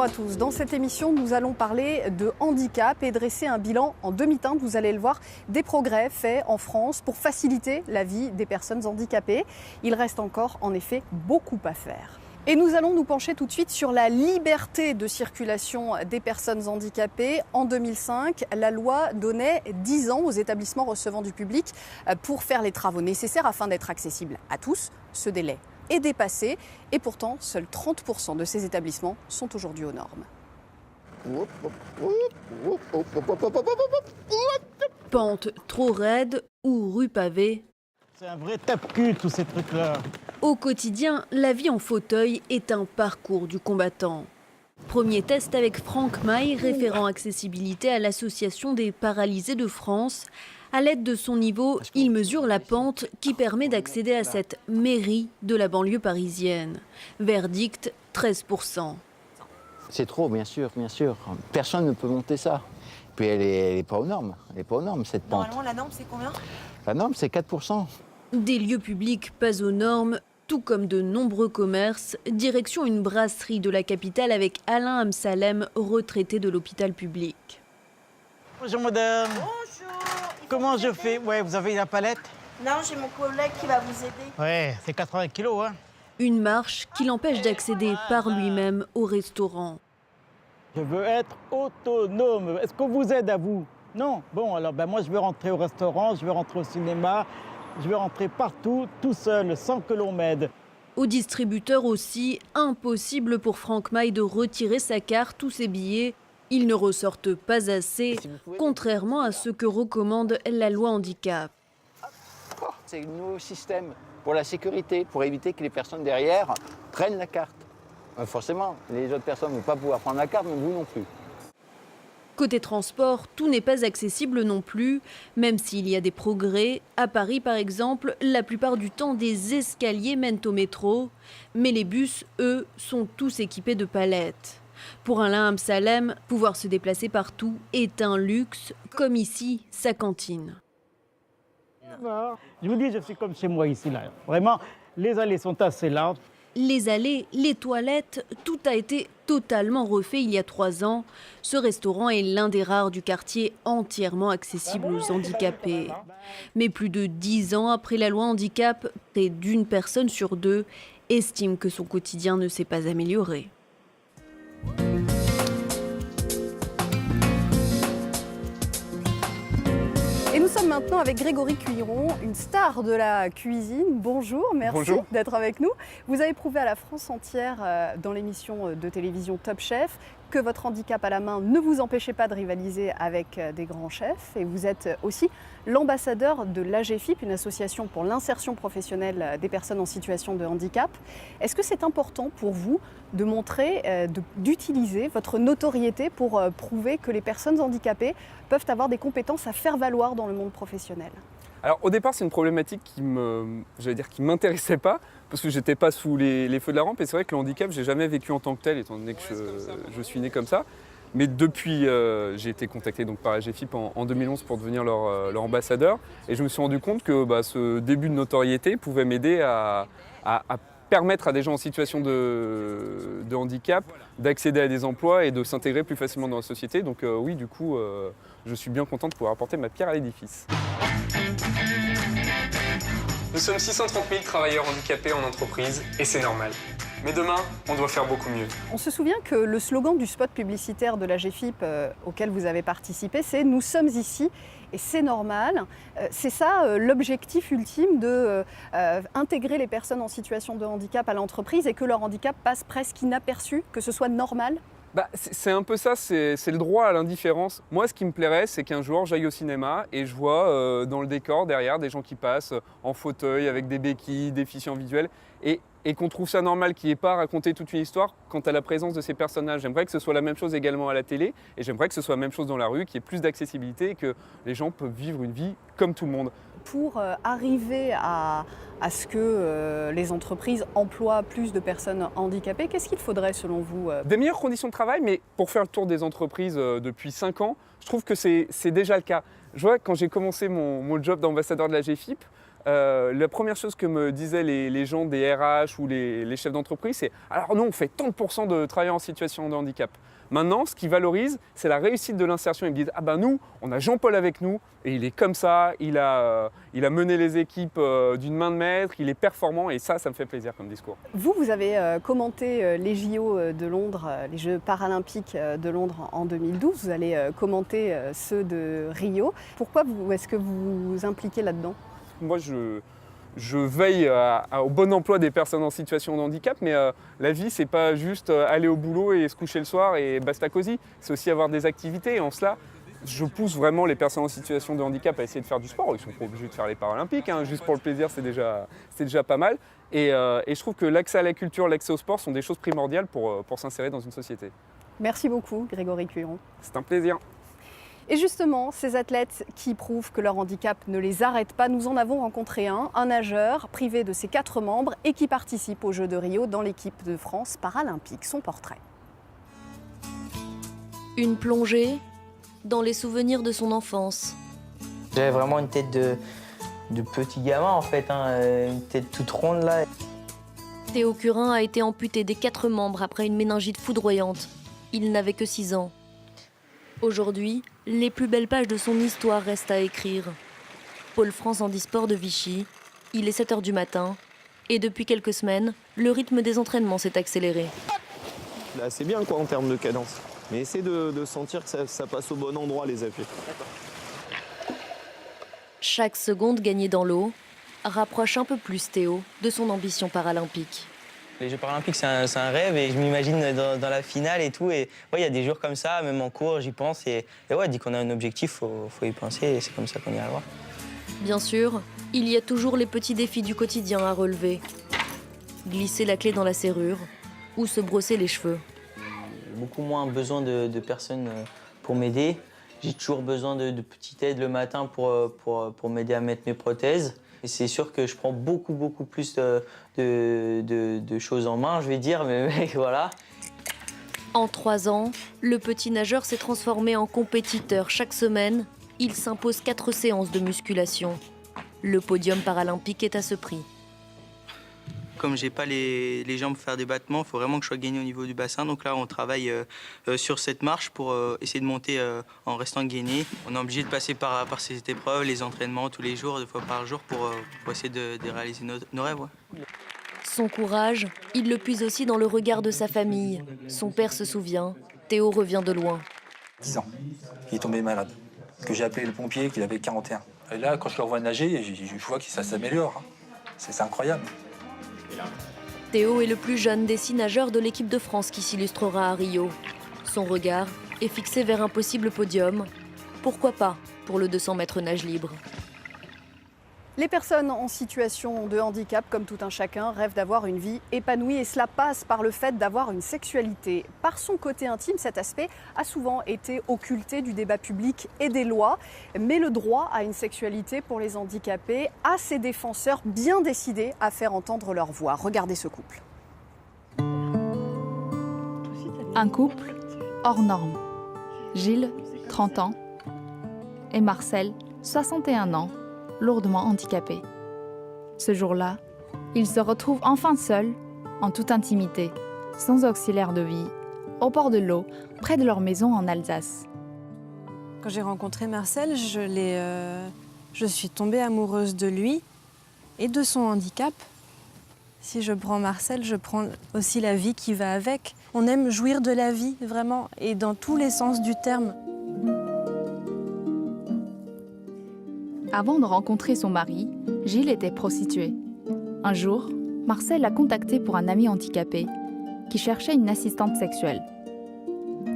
à tous. Dans cette émission, nous allons parler de handicap et dresser un bilan en demi-teinte, vous allez le voir, des progrès faits en France pour faciliter la vie des personnes handicapées. Il reste encore, en effet, beaucoup à faire. Et nous allons nous pencher tout de suite sur la liberté de circulation des personnes handicapées. En 2005, la loi donnait 10 ans aux établissements recevant du public pour faire les travaux nécessaires afin d'être accessibles à tous. Ce délai est dépassé et pourtant, seuls 30% de ces établissements sont aujourd'hui aux normes. Pente trop raide ou rue pavée. C'est un vrai tape-cul, tous ces trucs-là. Au quotidien, la vie en fauteuil est un parcours du combattant. Premier test avec Franck Maille, référent accessibilité à l'Association des paralysés de France. À l'aide de son niveau, il mesure la pente qui permet d'accéder à cette mairie de la banlieue parisienne. Verdict, 13%. C'est trop, bien sûr, bien sûr. Personne ne peut monter ça. Puis elle est pas aux normes. Elle n'est pas aux normes, cette pente. Normalement, la norme, c'est combien? La norme, c'est 4%. Des lieux publics pas aux normes, tout comme de nombreux commerces. Direction une brasserie de la capitale avec Alain Amsalem, retraité de l'hôpital public. Bonjour madame. Bonjour. Comment je fais? Ouais, vous avez la palette? Non, j'ai mon collègue qui va vous aider. Ouais, c'est 80 kilos, hein. Une marche qui l'empêche d'accéder par lui-même au restaurant. Je veux être autonome. Est-ce qu'on vous aide à vous? Non. Bon, alors moi je veux rentrer au restaurant, je veux rentrer au cinéma, je veux rentrer partout, tout seul, sans que l'on m'aide. Au distributeur aussi, impossible pour Franck Maille de retirer sa carte ou ses billets. Ils ne ressortent pas assez, contrairement à ce que recommande la loi handicap. C'est un nouveau système pour la sécurité, pour éviter que les personnes derrière prennent la carte. Forcément, les autres personnes ne vont pas pouvoir prendre la carte, mais vous non plus. Côté transport, tout n'est pas accessible non plus, même s'il y a des progrès. À Paris, par exemple, la plupart du temps, des escaliers mènent au métro. Mais les bus, eux, sont tous équipés de palettes. Pour Alain Amsalem, pouvoir se déplacer partout est un luxe, comme ici, sa cantine. Je vous dis, je suis comme chez moi ici, là. Vraiment, les allées sont assez larges. Les allées, les toilettes, tout a été totalement refait il y a 3 ans. Ce restaurant est l'un des rares du quartier entièrement accessible aux handicapés. Mais plus de 10 ans après la loi handicap, près d'une personne sur 2 estime que son quotidien ne s'est pas amélioré. Et nous sommes maintenant avec Grégory Cuiron, une star de la cuisine. Bonjour, merci d'être avec nous. Vous avez prouvé à la France entière dans l'émission de télévision Top Chef que votre handicap à la main ne vous empêchait pas de rivaliser avec des grands chefs. Et vous êtes aussi l'ambassadeur de l'AGFIP, une association pour l'insertion professionnelle des personnes en situation de handicap. Est-ce que c'est important pour vous de montrer, d'utiliser votre notoriété pour prouver que les personnes handicapées peuvent avoir des compétences à faire valoir dans le monde professionnel? Alors au départ, c'est une problématique qui m'intéressait pas, parce que j'étais pas sous les feux de la rampe. Et c'est vrai que le handicap, j'ai jamais vécu en tant que tel, étant donné que je suis né comme ça. Mais depuis, j'ai été contacté donc, par AGFIP en 2011 pour devenir leur ambassadeur. Et je me suis rendu compte que ce début de notoriété pouvait m'aider à permettre à des gens en situation de handicap d'accéder à des emplois et de s'intégrer plus facilement dans la société. Donc oui, du coup, je suis bien content de pouvoir apporter ma pierre à l'édifice. Nous sommes 630 000 travailleurs handicapés en entreprise et c'est normal. Mais demain, on doit faire beaucoup mieux. On se souvient que le slogan du spot publicitaire de l'AGFIP auquel vous avez participé, c'est « Nous sommes ici et c'est normal ». C'est ça l'objectif ultime de intégrer les personnes en situation de handicap à l'entreprise et que leur handicap passe presque inaperçu, que ce soit normal? C'est un peu ça, c'est le droit à l'indifférence. Moi, ce qui me plairait, c'est qu'un jour, j'aille au cinéma et je vois dans le décor, derrière, des gens qui passent en fauteuil, avec des béquilles, déficients visuels, et qu'on trouve ça normal, qu'il n'y ait pas à raconter toute une histoire quant à la présence de ces personnages. J'aimerais que ce soit la même chose également à la télé, et j'aimerais que ce soit la même chose dans la rue, qu'il y ait plus d'accessibilité et que les gens peuvent vivre une vie comme tout le monde. Pour arriver à ce que les entreprises emploient plus de personnes handicapées, qu'est-ce qu'il faudrait selon vous? Des meilleures conditions de travail, mais pour faire le tour des entreprises depuis 5 ans, je trouve que c'est déjà le cas. Je vois, quand j'ai commencé mon job d'ambassadeur de la GFIP, la première chose que me disaient les gens des RH ou les chefs d'entreprise, c'est « alors nous, on fait tant de pourcents de travailleurs en situation de handicap ». Maintenant, ce qu'ils valorisent, c'est la réussite de l'insertion. Ils me disent « ah ben nous, on a Jean-Paul avec nous, et il est comme ça, il a mené les équipes d'une main de maître, il est performant, et ça me fait plaisir comme discours ». Vous avez commenté les JO de Londres, les Jeux paralympiques de Londres en 2012. Vous allez commenter ceux de Rio. Pourquoi est-ce que vous vous impliquez là-dedans ? Moi, je veille au bon emploi des personnes en situation de handicap, mais la vie, c'est pas juste aller au boulot et se coucher le soir et basta cosy. C'est aussi avoir des activités. Et en cela, je pousse vraiment les personnes en situation de handicap à essayer de faire du sport. Ils sont pas obligés de faire les Paralympiques, hein. Juste pour le plaisir, c'est déjà pas mal. Et je trouve que l'accès à la culture, l'accès au sport sont des choses primordiales pour s'insérer dans une société. Merci beaucoup, Grégory Cuiron. C'est un plaisir. Et justement, ces athlètes qui prouvent que leur handicap ne les arrête pas, nous en avons rencontré un nageur privé de ses 4 membres et qui participe aux Jeux de Rio dans l'équipe de France paralympique. Son portrait. Une plongée dans les souvenirs de son enfance. J'avais vraiment une tête de petit gamin en fait, hein, une tête toute ronde là. Théo Curin a été amputé des 4 membres après une méningite foudroyante. Il n'avait que 6 ans. Aujourd'hui, les plus belles pages de son histoire restent à écrire. Pôle France Handisport de Vichy, il est 7h du matin, et depuis quelques semaines, le rythme des entraînements s'est accéléré. Là, c'est bien quoi en termes de cadence, mais essaie de sentir que ça passe au bon endroit les appuis. Chaque seconde gagnée dans l'eau rapproche un peu plus Théo de son ambition paralympique. Les Jeux paralympiques, c'est un rêve et je m'imagine dans la finale et tout. Et ouais, il y a des jours comme ça, même en cours, j'y pense. Et ouais, dès qu'on a un objectif, faut y penser et c'est comme ça qu'on y arrivera. Bien sûr, il y a toujours les petits défis du quotidien à relever. Glisser la clé dans la serrure ou se brosser les cheveux. J'ai beaucoup moins besoin de personnes pour m'aider. J'ai toujours besoin de petites aides le matin pour m'aider à mettre mes prothèses. Et c'est sûr que je prends beaucoup plus de choses en main, je vais dire, mais voilà. En 3 ans, le petit nageur s'est transformé en compétiteur chaque semaine. Il s'impose 4 séances de musculation. Le podium paralympique est à ce prix. Comme j'ai pas les jambes pour faire des battements, il faut vraiment que je sois gainé au niveau du bassin. Donc là, on travaille sur cette marche pour essayer de monter en restant gainé. On est obligé de passer par ces épreuves, les entraînements tous les jours, 2 fois par jour, pour essayer de réaliser nos rêves. Ouais. Son courage, il le puise aussi dans le regard de sa famille. Son père se souvient, Théo revient de loin. 10 ans, il est tombé malade. Que j'ai appelé le pompier, qu'il avait 41. Et là, quand je le revois nager, je vois que ça s'améliore. C'est incroyable. Théo est le plus jeune des 6 nageurs de l'équipe de France qui s'illustrera à Rio. Son regard est fixé vers un possible podium. Pourquoi pas pour le 200 mètres nage libre. Les personnes en situation de handicap, comme tout un chacun, rêvent d'avoir une vie épanouie et cela passe par le fait d'avoir une sexualité. Par son côté intime, cet aspect a souvent été occulté du débat public et des lois. Mais le droit à une sexualité pour les handicapés a ses défenseurs bien décidés à faire entendre leur voix. Regardez ce couple. Un couple hors norme. Gilles, 30 ans, et Marcel, 61 ans, lourdement handicapé. Ce jour-là, ils se retrouvent enfin seuls, en toute intimité, sans auxiliaire de vie, au bord de l'eau, près de leur maison en Alsace. Quand j'ai rencontré Marcel, je suis tombée amoureuse de lui et de son handicap. Si je prends Marcel, je prends aussi la vie qui va avec. On aime jouir de la vie, vraiment, et dans tous les sens du terme. Avant de rencontrer son mari, Gilles était prostitué. Un jour, Marcel l'a contacté pour un ami handicapé qui cherchait une assistante sexuelle.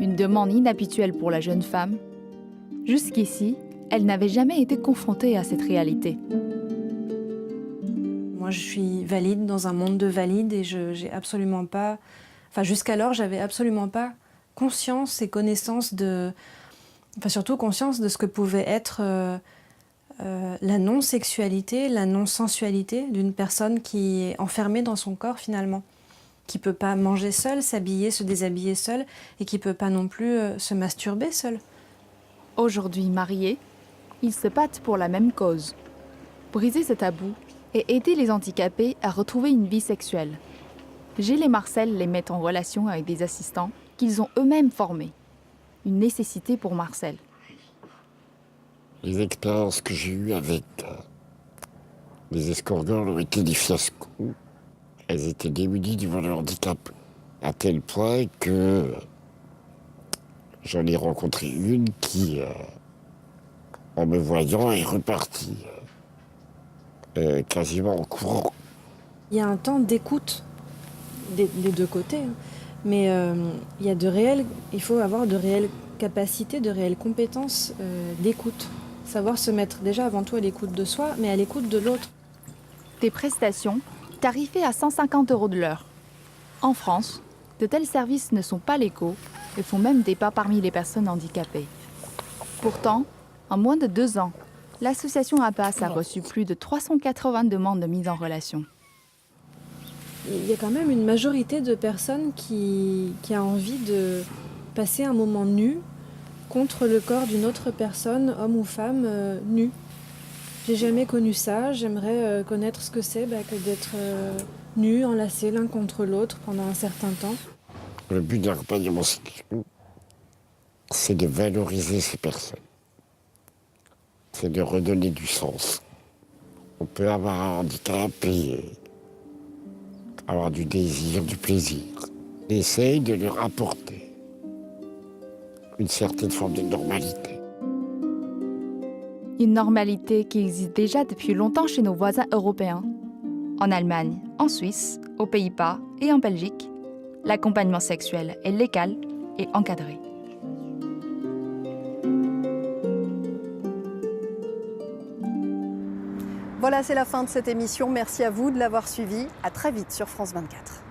Une demande inhabituelle pour la jeune femme. Jusqu'ici, elle n'avait jamais été confrontée à cette réalité. Moi, je suis valide dans un monde de valides et j'ai absolument pas... Enfin, jusqu'alors, j'avais absolument pas conscience et connaissance de... Enfin, surtout conscience de ce que pouvait être... la non-sexualité, la non-sensualité d'une personne qui est enfermée dans son corps finalement, qui ne peut pas manger seule, s'habiller, se déshabiller seule et qui ne peut pas non plus se masturber seule. Aujourd'hui mariés, ils se battent pour la même cause. briser ce tabou et aider les handicapés à retrouver une vie sexuelle. Gilles et Marcel les mettent en relation avec des assistants qu'ils ont eux-mêmes formés. Une nécessité pour Marcel. Les expériences que j'ai eues avec les escort girls ont été des fiascos. Elles étaient démunies devant le handicap, à tel point que j'en ai rencontré une qui, en me voyant, est repartie quasiment en courant. Il y a un temps d'écoute des deux côtés, hein. Mais il faut avoir de réelles capacités, de réelles compétences d'écoute. Savoir se mettre déjà avant tout à l'écoute de soi, mais à l'écoute de l'autre. Des prestations tarifées à 150 € de l'heure. En France, de tels services ne sont pas légaux et font même débat parmi les personnes handicapées. Pourtant, en moins de 2 ans, l'association APAS a reçu plus de 380 demandes de mise en relation. Il y a quand même une majorité de personnes qui a envie de passer un moment nu contre le corps d'une autre personne, homme ou femme, nu. J'ai jamais connu ça, j'aimerais connaître ce que c'est que d'être nu, enlacés l'un contre l'autre pendant un certain temps. Le but d'un accompagnement sexuel, c'est de valoriser ces personnes. C'est de redonner du sens. On peut avoir un handicap et avoir du désir, du plaisir. On essaye de leur apporter une certaine forme de normalité. Une normalité qui existe déjà depuis longtemps chez nos voisins européens. En Allemagne, en Suisse, aux Pays-Bas et en Belgique, l'accompagnement sexuel est légal et encadré. Voilà, c'est la fin de cette émission. Merci à vous de l'avoir suivi. À très vite sur France 24.